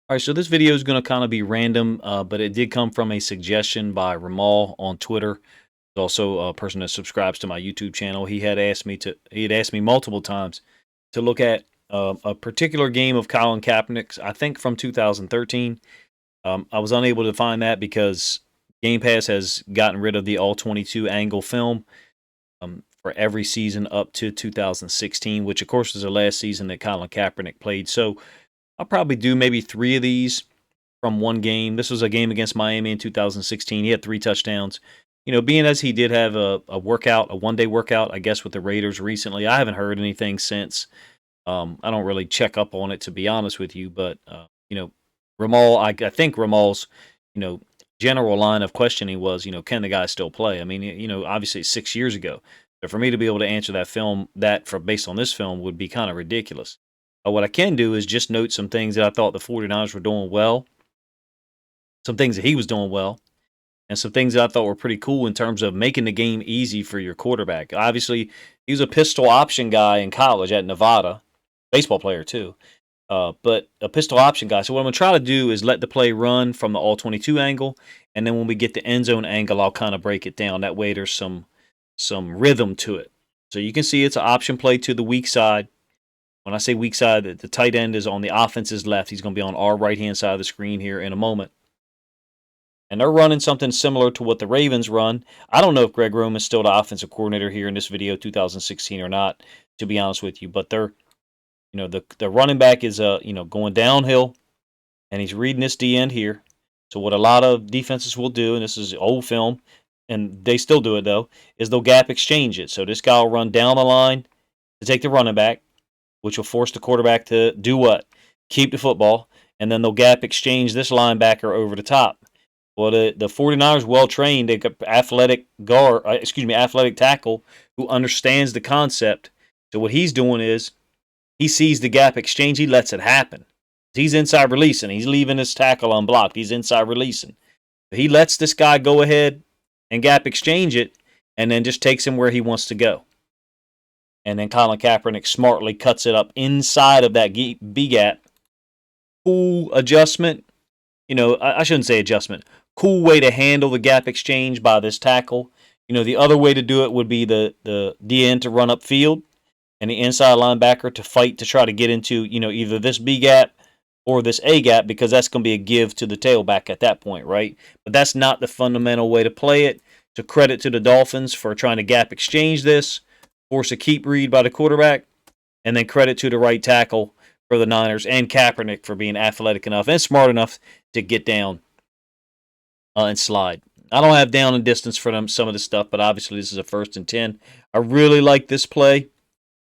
All right, so this video is going to kind of be random, but it did come from a suggestion by Ramal on Twitter. He's also a person that subscribes to my YouTube channel. He had asked me multiple times to look at a particular game of Colin Kaepernick's, I think from 2013. I was unable to find that because Game Pass has gotten rid of the all 22 angle film for every season up to 2016, which of course was the last season that Colin Kaepernick played. So I'll probably do maybe 3 of these from one game. This was a game against Miami in 2016. He had 3 touchdowns. Being as he did have a workout, a one-day workout, I guess, with the Raiders recently. I haven't heard anything since. I don't really check up on it, to be honest with you. But, Ramal, I think Ramal's, you know, general line of questioning was, can the guy still play? I mean, obviously it's 6 years ago. So for me to be able to answer based on this film would be kind of ridiculous. What I can do is just note some things that I thought the 49ers were doing well, some things that he was doing well, and some things that I thought were pretty cool in terms of making the game easy for your quarterback. Obviously, he was a pistol option guy in college at Nevada, baseball player too, but a pistol option guy. So what I'm going to try to do is let the play run from the all 22 angle, and then when we get the end zone angle, I'll kind of break it down. That way there's some rhythm to it. So you can see it's an option play to the weak side. When I say weak side, the tight end is on the offense's left. He's going to be on our right-hand side of the screen here in a moment. And they're running something similar to what the Ravens run. I don't know if Greg Roman is still the offensive coordinator here in this video, 2016 or not, to be honest with you. But the running back is going downhill, and he's reading this D end here. So what a lot of defenses will do, and this is old film, and they still do it though, is they'll gap exchange it. So this guy will run down the line to take the running back, which will force the quarterback to do what? Keep the football, and then they'll gap exchange this linebacker over the top. Well, the 49ers well trained, they got athletic tackle who understands the concept. So what he's doing is he sees the gap exchange, he lets it happen. He's inside releasing, he's leaving his tackle unblocked. He's inside releasing. He lets this guy go ahead and gap exchange it, and then just takes him where he wants to go. And then Colin Kaepernick smartly cuts it up inside of that B gap. Cool adjustment. I shouldn't say adjustment. Cool way to handle the gap exchange by this tackle. The other way to do it would be the DN to run upfield and the inside linebacker to fight to try to get into, either this B gap or this A gap, because that's going to be a give to the tailback at that point, right? But that's not the fundamental way to play it. So credit to the Dolphins for trying to gap exchange this, force a keep read by the quarterback, and then credit to the right tackle for the Niners and Kaepernick for being athletic enough and smart enough to get down and slide. I don't have down and distance for them, some of this stuff, but obviously this is a 1st and 10. I really like this play.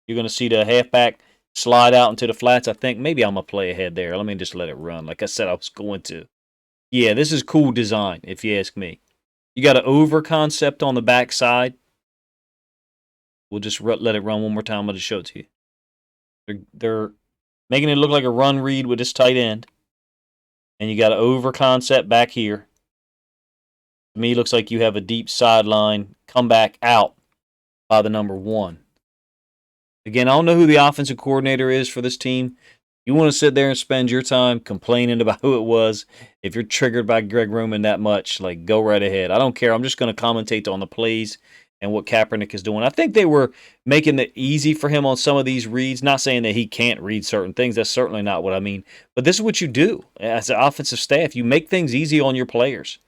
You're going to see the halfback slide out into the flats. I think maybe I'm going to play ahead there. Let me just let it run. Like I said, I was going to. Yeah, this is cool design, if you ask me. You got an over concept on the backside. We'll just let it run one more time. I'll just show it to you. They're making it look like a run read with this tight end. And you got an over concept back here. To me, it looks like you have a deep sideline come back out by the number 1. Again, I don't know who the offensive coordinator is for this team. You want to sit there and spend your time complaining about who it was. If you're triggered by Greg Roman that much, go right ahead. I don't care. I'm just going to commentate on the plays and what Kaepernick is doing. I think they were making it easy for him on some of these reads. Not saying that he can't read certain things. That's certainly not what I mean. But this is what you do as an offensive staff. You make things easy on your players.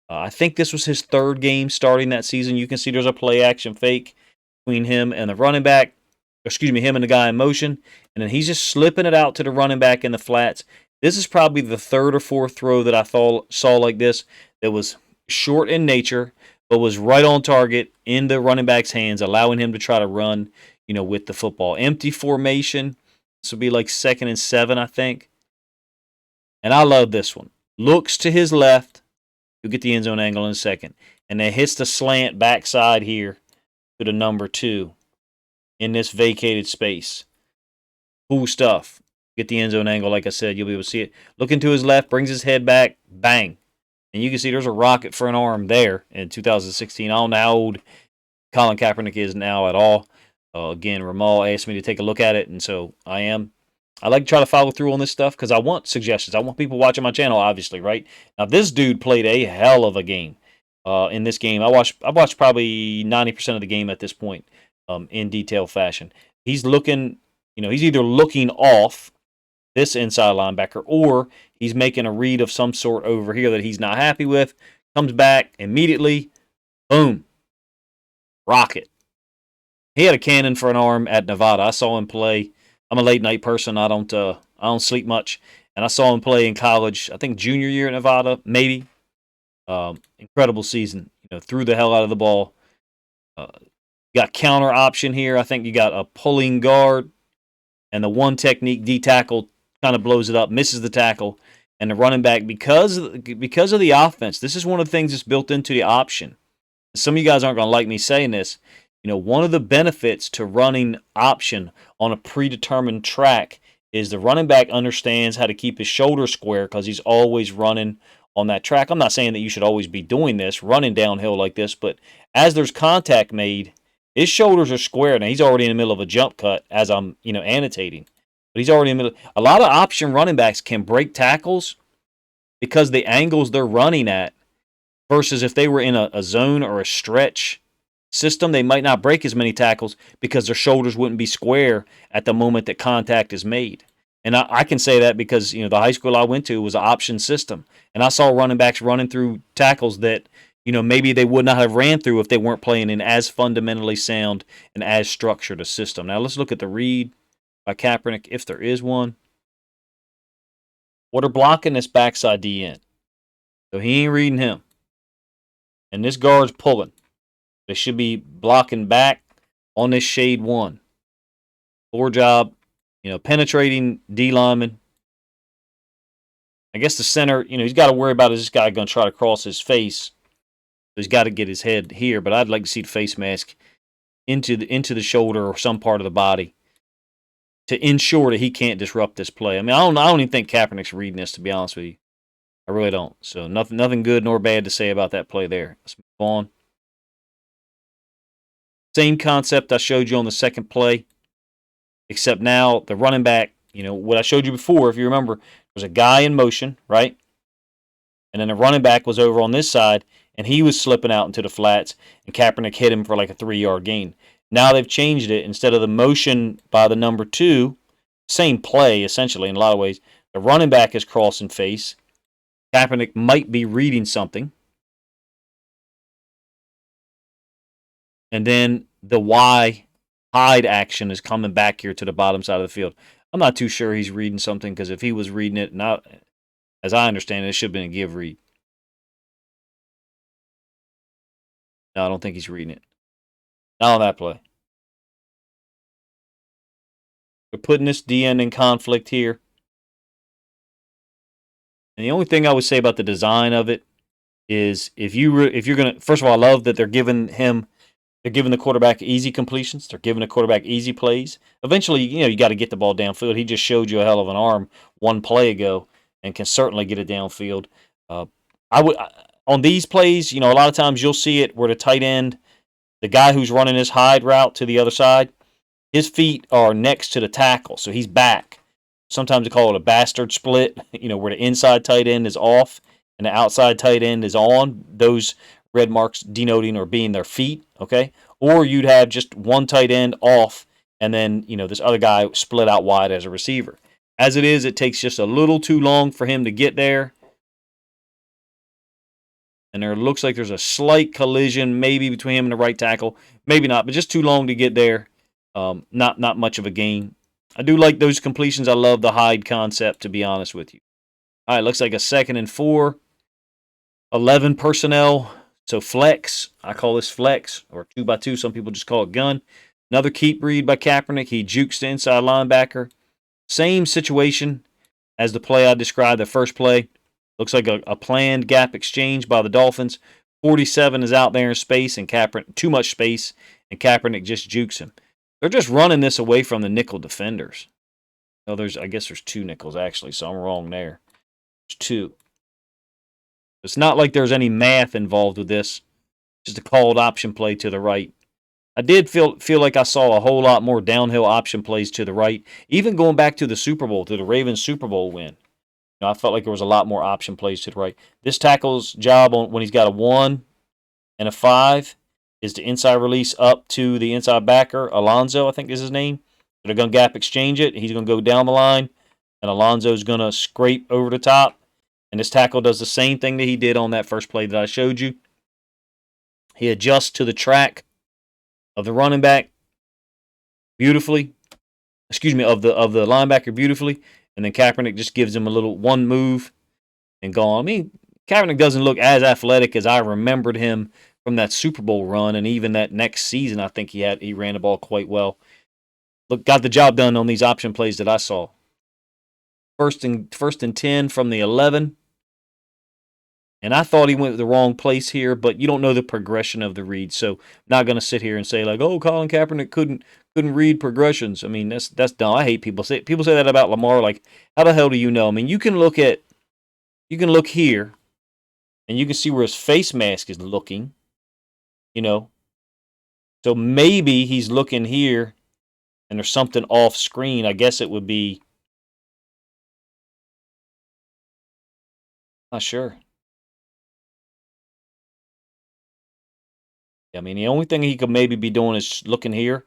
I think this was his 3rd game starting that season. You can see there's a play action fake between him and the running back. Him and the guy in motion. And then he's just slipping it out to the running back in the flats. This is probably the 3rd or 4th throw that I saw like this that was short in nature, but was right on target in the running back's hands, allowing him to try to run, with the football. Empty formation. This will be like 2nd and 7, I think. And I love this one. Looks to his left. You'll get the end zone angle in a second. And then hits the slant backside here to the number 2 in this vacated space. Cool stuff. Get the end zone angle, like I said, you'll be able to see it. Looking to his left, brings his head back, bang. And you can see there's a rocket for an arm there in 2016. I don't know how old Colin Kaepernick is now at all. Again, Ramal asked me to take a look at it, and so I am. I like to try to follow through on this stuff because I want suggestions. I want people watching my channel, obviously, right? Now, this dude played a hell of a game. In this game, I watched probably 90% of the game at this point, in detailed fashion. He's looking, he's either looking off this inside linebacker, or he's making a read of some sort over here that he's not happy with. Comes back immediately, boom, rocket. He had a cannon for an arm at Nevada. I saw him play. I'm a late night person. I don't sleep much, and I saw him play in college. I think junior year at Nevada, maybe. Incredible season. Threw the hell out of the ball. Uh, you got counter option here. I think you got a pulling guard, and the one technique D tackle kind of blows it up, misses the tackle, and the running back because of the offense. This is one of the things that's built into the option. Some of you guys aren't going to like me saying this. One of the benefits to running option on a predetermined track is the running back understands how to keep his shoulders square because he's always running on that track. I'm not saying that you should always be doing this, running downhill like this, but as there's contact made, his shoulders are square. Now, he's already in the middle of a jump cut as I'm, annotating. But he's already in the middle. A lot of option running backs can break tackles because the angles they're running at versus if they were in a zone or a stretch system, they might not break as many tackles because their shoulders wouldn't be square at the moment that contact is made. And I can say that because the high school I went to was an option system, and I saw running backs running through tackles that maybe they would not have ran through if they weren't playing in as fundamentally sound and as structured a system. Now let's look at the read by Kaepernick, if there is one. What are blocking this backside DN? So he ain't reading him, and this guard's pulling. They should be blocking back on this shade one. Poor job, penetrating D lineman. I guess the center, he's got to worry about is this guy going to try to cross his face. So he's got to get his head here, but I'd like to see the face mask into the shoulder or some part of the body to ensure that he can't disrupt this play. I mean, I don't even think Kaepernick's reading this, to be honest with you. I really don't. So nothing good nor bad to say about that play there. Let's move on. Same concept I showed you on the second play, except now the running back, what I showed you before, if you remember, was a guy in motion, right? And then the running back was over on this side, and he was slipping out into the flats, and Kaepernick hit him for like a 3-yard gain. Now they've changed it. Instead of the motion by the number 2, same play essentially in a lot of ways, the running back is crossing face. Kaepernick might be reading something. And then the Y hide action is coming back here to the bottom side of the field. I'm not too sure he's reading something because if he was reading it, not as I understand it, it should have been a give read. No, I don't think he's reading it. Not on that play. We're putting this DN in conflict here. And the only thing I would say about the design of it is if you're going to, first of all, I love that they're giving the quarterback easy completions. They're giving the quarterback easy plays. Eventually, you got to get the ball downfield. He just showed you a hell of an arm one play ago and can certainly get it downfield. On these plays, a lot of times you'll see it where the tight end, the guy who's running his hide route to the other side, his feet are next to the tackle, so he's back. Sometimes they call it a bastard split, where the inside tight end is off and the outside tight end is on. Those red marks denoting or being their feet, okay? Or you'd have just one tight end off and then, this other guy split out wide as a receiver. As it is, it takes just a little too long for him to get there. And there looks like there's a slight collision maybe between him and the right tackle. Maybe not, but just too long to get there. Not much of a gain. I do like those completions. I love the hide concept, to be honest with you. All right, looks like a 2nd and 4. 11 personnel. So flex. I call this flex, or 2x2. Some people just call it gun. Another keep read by Kaepernick. He jukes the inside linebacker. Same situation as the play I described, the first play. Looks like a planned gap exchange by the Dolphins. 47 is out there in space, and Kaepernick, too much space, and Kaepernick just jukes him. They're just running this away from the nickel defenders. Oh, I guess there's 2 nickels, actually, so I'm wrong there. There's 2. It's not like there's any math involved with this. Just a called option play to the right. I did feel like I saw a whole lot more downhill option plays to the right. Even going back to the Super Bowl, to the Ravens Super Bowl win. I felt like there was a lot more option plays to the right. This tackle's job when he's got a 1 and a 5 is to inside release up to the inside backer, Alonzo, I think is his name. They're going to gap exchange it. He's going to go down the line, and Alonzo's going to scrape over the top. And this tackle does the same thing that he did on that first play that I showed you. He adjusts to the track of the running back beautifully. Excuse me, of the linebacker beautifully. And then Kaepernick just gives him a little one move and gone. I mean, Kaepernick doesn't look as athletic as I remembered him from that Super Bowl run, and even that next season, I think he ran the ball quite well. Look, got the job done on these option plays that I saw. First and 10 from the 11. And I thought he went the wrong place here, but you don't know the progression of the read, so I'm not going to sit here and say like, "Oh, Colin Kaepernick couldn't read progressions." I mean, that's dumb. I hate people say that about Lamar. Like, how the hell do you know? I mean, you can look here, and you can see where his face mask is looking. So maybe he's looking here, and there's something off screen. I guess it would be. Not sure. I mean, the only thing he could maybe be doing is looking here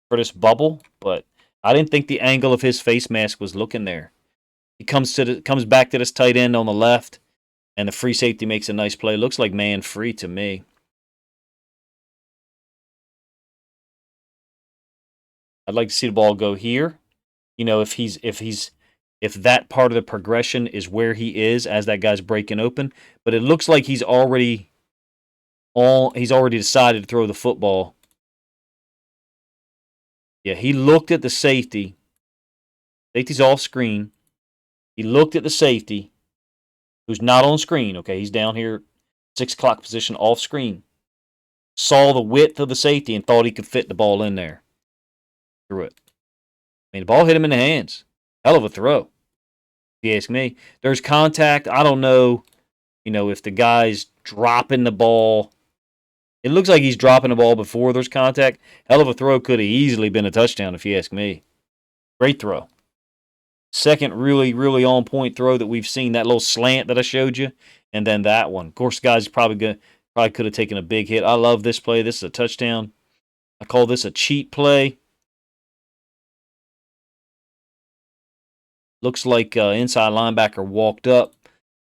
for this bubble, but I didn't think the angle of his face mask was looking there. He comes back to this tight end on the left, and the free safety makes a nice play. Looks like man free to me. I'd like to see the ball go here. If that part of the progression is where he is as that guy's breaking open, but it looks like he's already decided to throw the football. Yeah, he looked at the safety. Safety's off screen. He looked at the safety, who's not on screen. Okay, he's down here, 6 o'clock position, off screen. Saw the width of the safety and thought he could fit the ball in there. Threw it. I mean, the ball hit him in the hands. Hell of a throw, if you ask me. There's contact. I don't know, if the guy's dropping the ball. It looks like he's dropping the ball before there's contact. Hell of a throw. Could have easily been a touchdown, if you ask me. Great throw. Second really, really on-point throw that we've seen, that little slant that I showed you, and then that one. Of course, guys probably could have taken a big hit. I love this play. This is a touchdown. I call this a cheat play. Looks like inside linebacker walked up,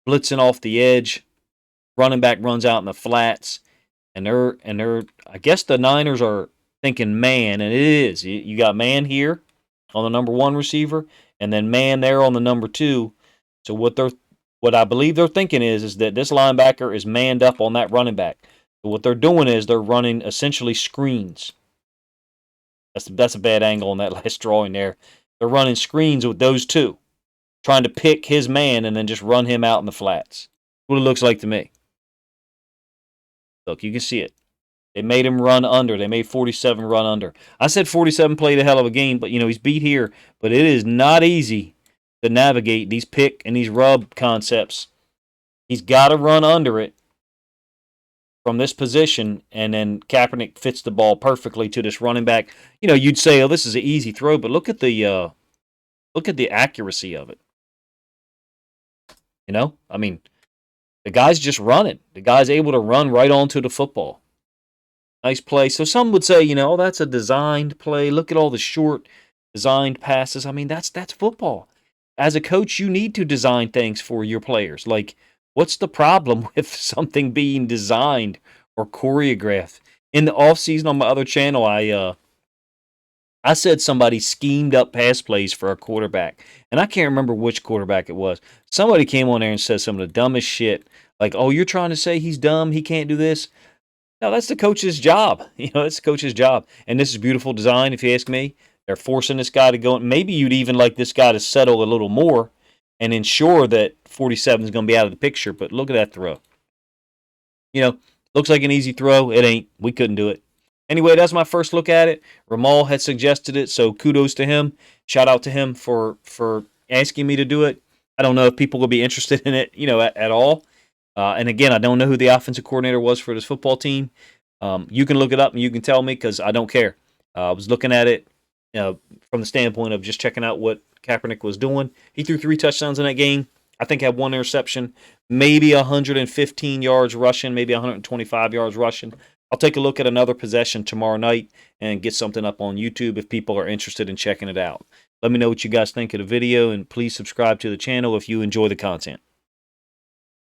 blitzing off the edge. Running back runs out in the flats, and I guess the Niners are thinking man, and it is. You got man here on the number 1 receiver, and then man there on the number 2. So what I believe they're thinking is that this linebacker is manned up on that running back. So what they're doing is they're running essentially screens. That's a bad angle on that last drawing there. They're running screens with those two, trying to pick his man and then just run him out in the flats. That's what it looks like to me. Look, you can see it. They made him run under. They made 47 run under. I said 47 played a hell of a game, but he's beat here. But it is not easy to navigate these pick and these rub concepts. He's got to run under it from this position, and then Kaepernick fits the ball perfectly to this running back. You'd say, "Oh, this is an easy throw," but look at the accuracy of it. I mean, the guy's just running. The guy's able to run right onto the football. Nice play. So some would say, "Oh, that's a designed play. Look at all the short designed passes." I mean, that's football. As a coach, you need to design things for your players. Like, what's the problem with something being designed or choreographed? In the offseason on my other channel, I said somebody schemed up pass plays for a quarterback. And I can't remember which quarterback it was. Somebody came on there and said some of the dumbest shit. Like, "Oh, you're trying to say he's dumb, he can't do this?" No, that's the coach's job. That's the coach's job. And this is beautiful design, if you ask me. They're forcing this guy to go. Maybe you'd even like this guy to settle a little more and ensure that 47 is going to be out of the picture. But look at that throw. Looks like an easy throw. It ain't. We couldn't do it. Anyway, that's my first look at it. Ramal had suggested it, so kudos to him. Shout out to him for asking me to do it. I don't know if people will be interested in it, at all. And again, I don't know who the offensive coordinator was for this football team, You can look it up and you can tell me because I don't care. I was looking at it from the standpoint of just checking out what Kaepernick was doing. He threw 3 touchdowns in that game. I think had 1 interception, maybe 115 yards rushing, maybe 125 yards rushing. I'll take a look at another possession tomorrow night and get something up on YouTube if people are interested in checking it out. Let me know what you guys think of the video, and please subscribe to the channel if you enjoy the content.